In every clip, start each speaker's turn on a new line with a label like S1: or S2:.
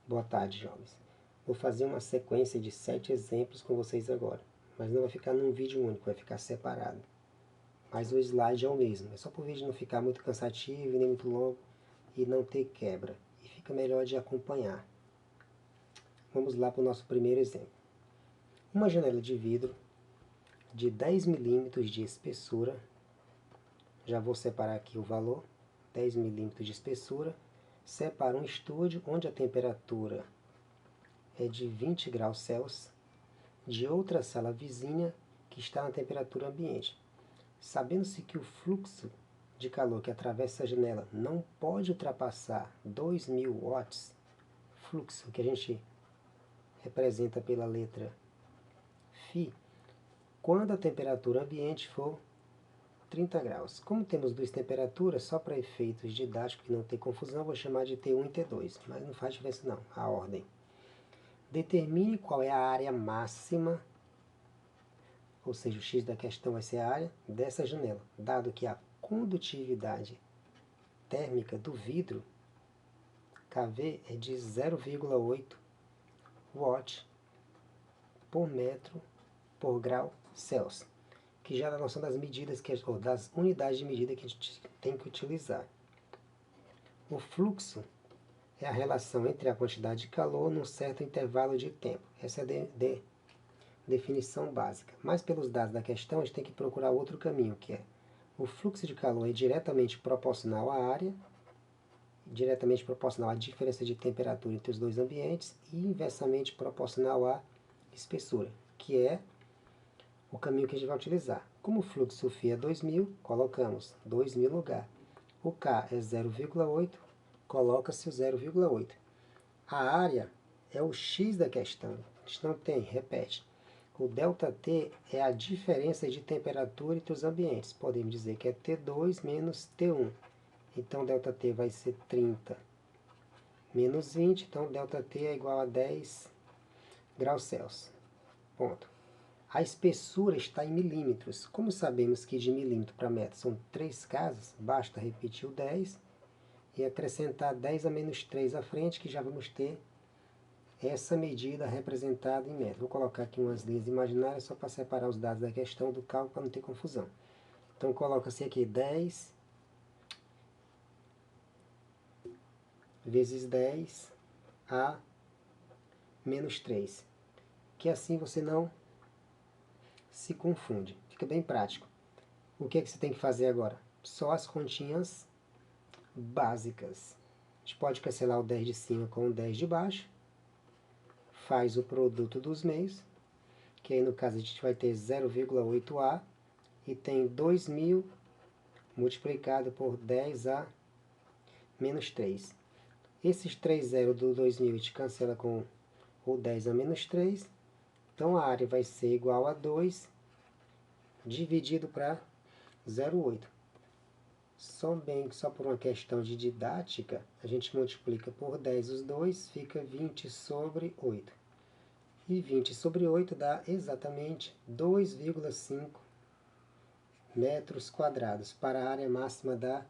S1: Boa tarde, jovens. Vou fazer uma sequência de 7 exemplos com vocês agora, mas não vai ficar num vídeo único, vai ficar separado. Mas o slide é o mesmo, é só para o vídeo não ficar muito cansativo e nem muito longo e não ter quebra, e fica melhor de acompanhar. Vamos lá para o nosso primeiro exemplo. Uma janela de vidro de 10 milímetros de espessura, já vou separar aqui o valor, 10 milímetros de espessura, separa um estúdio onde a temperatura é de 20 graus Celsius, de outra sala vizinha que está na temperatura ambiente. Sabendo-se que o fluxo de calor que atravessa a janela não pode ultrapassar 2000 watts, fluxo que a gente representa pela letra φ, quando a temperatura ambiente for 30 graus. Como temos duas temperaturas, só para efeitos didáticos que não tem confusão, vou chamar de T1 e T2, mas não faz diferença não, a ordem. Determine qual é a área máxima, ou seja, o X da questão vai ser a área dessa janela, dado que a condutividade térmica do vidro, kV, é de 0,8 watt por metro por grau Celsius, que já dá a noção das medidas, ou das unidades de medida que a gente tem que utilizar. O fluxo é a relação entre a quantidade de calor num certo intervalo de tempo. Essa é a definição básica. Mas pelos dados da questão, a gente tem que procurar outro caminho, que é o fluxo de calor é diretamente proporcional à área, diretamente proporcional à diferença de temperatura entre os dois ambientes e inversamente proporcional à espessura, que é o caminho que a gente vai utilizar. Como o fluxo φ é 2000, colocamos 2000 no lugar. O K é 0,8, coloca-se o 0,8. A área é o X da questão. A gente não tem, repete. O ΔT é a diferença de temperatura entre os ambientes. Podemos dizer que é T2 menos T1. Então, ΔT vai ser 30 menos 20. Então, ΔT é igual a 10 graus Celsius. Ponto. A espessura está em milímetros. Como sabemos que de milímetro para metro são 3 casas, basta repetir o 10 e acrescentar 10 a menos 3 à frente, que já vamos ter essa medida representada em metro. Vou colocar aqui umas linhas imaginárias só para separar os dados da questão do cálculo para não ter confusão. Então coloca-se aqui 10 vezes 10 a menos 3. Que assim você não se confunde. Fica bem prático. O que é que você tem que fazer agora? Só as continhas básicas. A gente pode cancelar o 10 de cima com o 10 de baixo. Faz o produto dos meios, que aí no caso a gente vai ter 0,8A e tem 2000 multiplicado por 10 a menos 3. Esses 3 zeros do 2000 a gente cancela com o 10 a menos 3. Então a área vai ser igual a 2 dividido para 0,8. Só por uma questão de didática, a gente multiplica por 10 os dois, fica 20 sobre 8. E 20 sobre 8 dá exatamente 2,5 metros quadrados para a área máxima da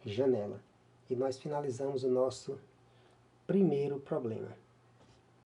S1: janela. E nós finalizamos o nosso primeiro problema.